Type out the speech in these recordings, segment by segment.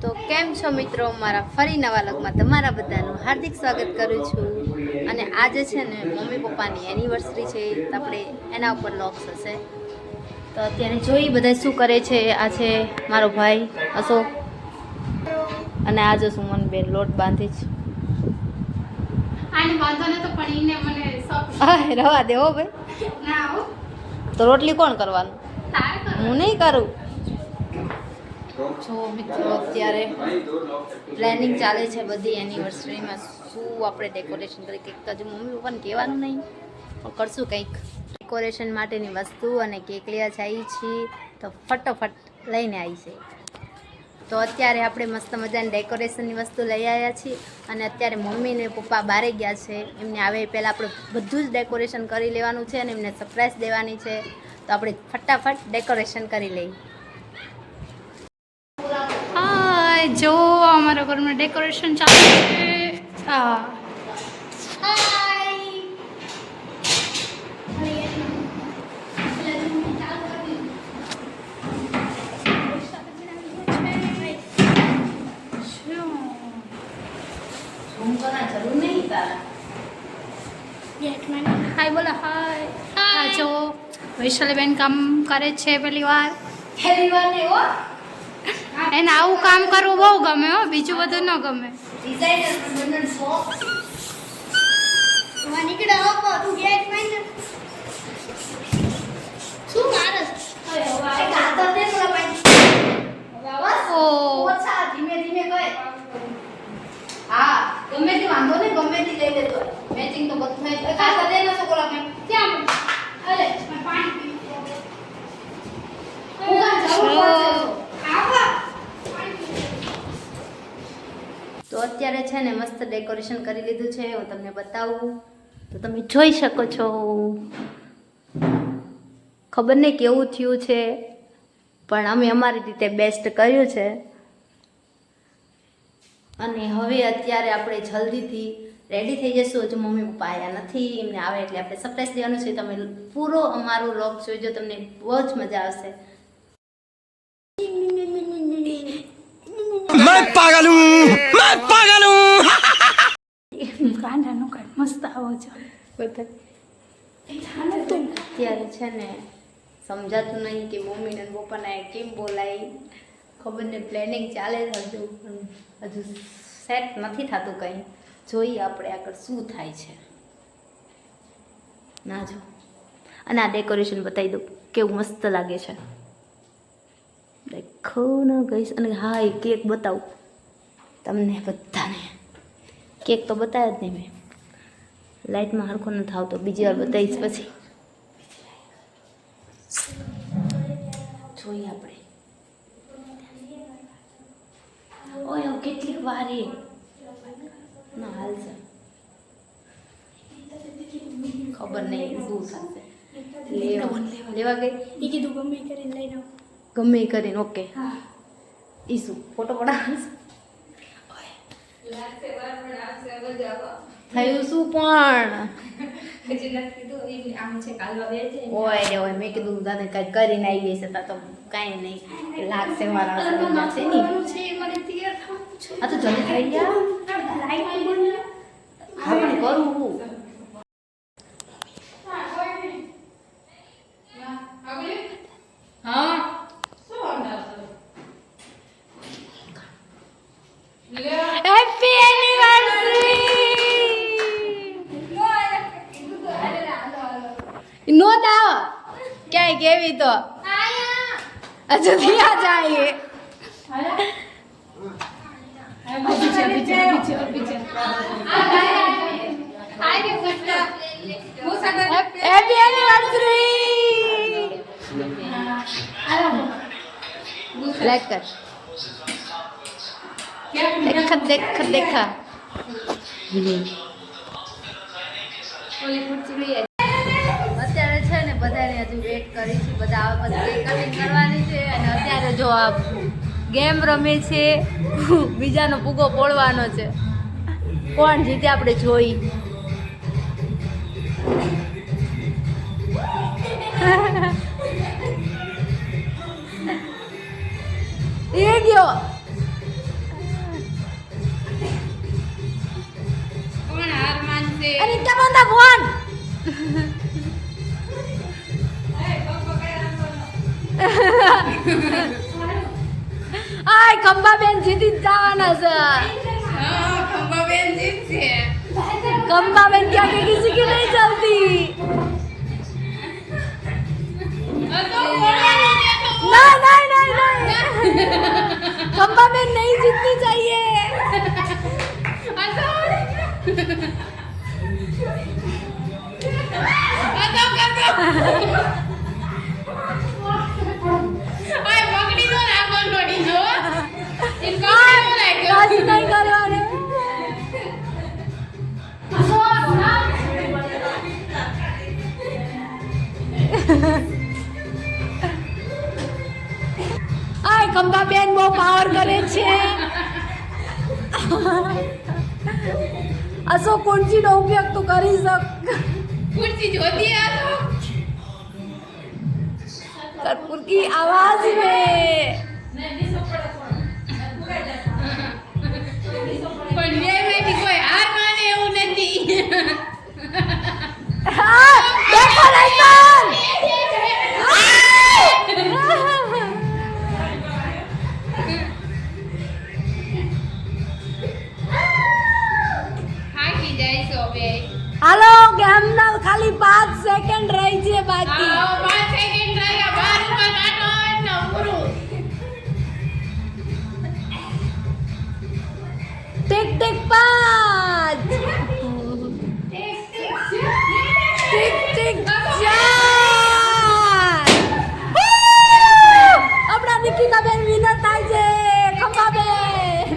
તો કેમ છો મિત્રો, મારા ફરી નવા વ્લોગમાં તમારા બધાનું હાર્દિક સ્વાગત કરું છું. અને આજે છે ને મમ્મી પપ્પાની એનિવર્સરી છે, તો આપણે એના ઉપર વ્લોગ્સ હશે. તો અત્યારે જોઈ બધા શું કરે છે. આ છે મારો ભાઈ અશોક અને આજે સુમન બેન લોટ બાંધી છે. રવા દે હો ભાઈ, તો રોટલી કોણ કરવાનું? હું નહીં કરું. જો મિત્રો અત્યારે પ્લાનિંગ ચાલે છે બધી એનિવર્સરીમાં શું આપણે ડેકોરેશન કરીએ. કેક તો હજુ મમ્મી પપ્પાને કહેવાનું નહીં, પણ કરશું કંઈક ડેકોરેશન માટેની વસ્તુ અને કેક લેવા જઈએ છીએ. તો ફટોફટ લઈને આવી છે. તો અત્યારે આપણે મસ્ત મજાની ડેકોરેશનની વસ્તુ લઈ આવ્યા છીએ અને અત્યારે મમ્મી ને પપ્પા બહાર ગયા છે. એમને આવે પહેલાં આપણે બધું જ ડેકોરેશન કરી લેવાનું છે અને એમને સરપ્રાઈઝ દેવાની છે. તો આપણે ફટાફટ ડેકોરેશન કરી લઈએ. જો અમારા ઘરમાં ડેકોરેશન ચાલુ છે. હા હાય બોલો હાય. હા જો વૈશાલીબેન કામ કરે છે પહેલી વાર એને આવું કામ કરવું બહુ ગમે હો, બીજું બધું ન ગમે. ગમે તે વાંધો નહીં, ગમે તે લઈ લેતો. મેચિંગ તો બધું થઈ જાય. ખાસા દે ન શકો લાગે ક્યાં અરે પાણી પી તો અત્યારે છે ને મસ્ત ડેકોરેશન કરી લીધું છે. હું તમને બતાવું તો તમે જોઈ શકો છો. ખબર નહીં કેવું થયું છે, પણ અમે અમારી રીતે બેસ્ટ કર્યું છે. અને હવે અત્યારે આપણે જલ્દીથી રેડી થઈ જશું. હજુ મમ્મી પપ્પા આવ્યા નથી, એમને આવે એટલે આપણે સરપ્રાઈઝ દેવાનું છે. તમે પૂરો અમારું વ્લોગ જોઈજો, તમને બહુ જ મજા આવશે. मैं पागल हूँ કાંડાનું કાંડ મસ્ત આવો છો. અત્યારે છે ને સમજાતું નહીં કે મમ્મીને પપ્પાને કેમ બોલાય. ખબર ને પ્લાનિંગ ચાલે છે હજુ, હજુ સેટ નથી થતું કંઈ. જોઈએ આપણે આગળ શું થાય છે. ના જો અને આ ડેકોરેશન બતાવી દઉં કેવું મસ્ત લાગે છે. દેખો ના ગઈશ. અને હા એ કેક બતાવું તમને બધાને. કેક તો બતાવ્યા જ નહીં મેં, લાઇટમાં હરખો નથી આવતો. બીજી વાર બતાવીશ પછી. જોઈએ આપણે. ઓય કેટલીક વાર એ ના હાલ છે, ખબર નહીં શું થશે. લેવા ગઈ એ કીધું ગમે કરીને લઈને આવો. ગમે એ કરીને. ઓકે ઈ શું ફોટો પડાવશે થયું શું પણ ઓય રે ઓય. મેં કીધું દાદા કાંઈ કરીને આવી જશે. તા તો કાંઈ નહીં લાગશે મારા છે નહીં. આ તો જલ્દી થઈ ગયા. હા પણ કરું હું. Happy anniversary. નો દાવ ક્યાંય કેવી તો હજુ ત્યાં જાય. Happy anniversary. લાઈક કર. દેખા દેખા. અત્યારે છે ને બધાને હજુ વેટ કરી છે. બધા આવે પછી કેક કટિંગ કરવાની છે. અને અત્યારે જો આ ગેમ રમે છે, બીજાનો પૂગો પોળવાનો છે. કોણ જીતે આપણે જોઈ. એ ગયો આય કંબાબેન જીતી જ જવાના છે કંબાબેન ક્યાં કે કિસી की नहीं चलती नहीं नहीं नहीं नहीं कंबाबेन नहीं जीतनी चाहिए नहीं करवाने આય કંબાબેન બહુ પાવર કરે છે અસો કુંચીનો ઉપયોગ તો કરી શક कुर्सी जोती है कर्पूर की आवाज में પણ ન્યાયમાંથી કોઈ હાર માને એવું નથી ડેકોરેશન થાકી જાય છો બે હાલો ગેમના ખાલી 5 સેકન્ડ રહી છે બાકી 5 સેકન્ડ રહ્યા 12 ઉપર કાઢો ને પૂરું ટિક ટિક 5 ટિક ટિક 4 આપણા નિકિતાબેન વિનર થાય છે ખંભાબેન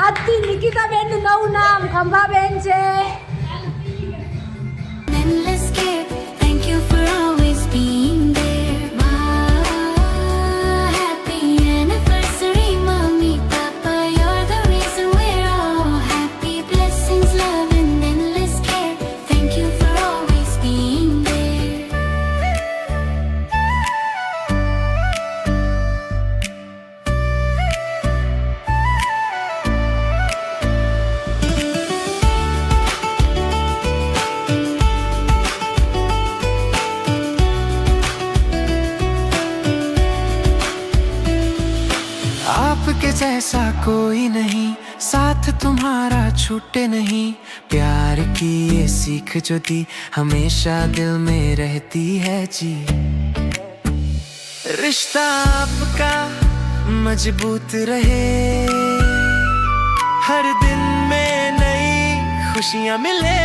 આજથી નિકિતાબેન નું નવું નામ ખંભાબેન છે Endless care, thank you for always being there. Happy anniversary, mommy, papa, you're the reason we're all happy. Blessings, love, and endless care. Thank you for always being there. आपके जैसा कोई नहीं, साथ तुम्हारा छूटे नहीं। प्यार की ये सीख जो दी हमेशा दिल में रहती है जी। रिश्ता आपका मजबूत रहे, हर दिन में नई खुशियाँ मिले।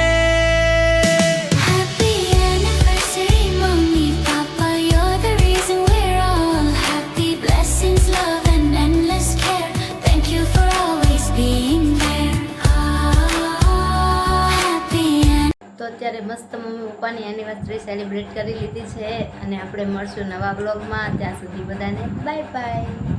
Happy anniversary, mommy, papa, you're the reason we're all happy. Blessings, love, and endless care. Thank you for always being there. Happy તો અત્યારે મસ્ત મમ્મી પપ્પાની એનિવર્સરી સેલિબ્રેટ કરી લીધી છે અને આપણે મળશું નવા બ્લોગમાં. ત્યાં સુધી બધાને બાય બાય.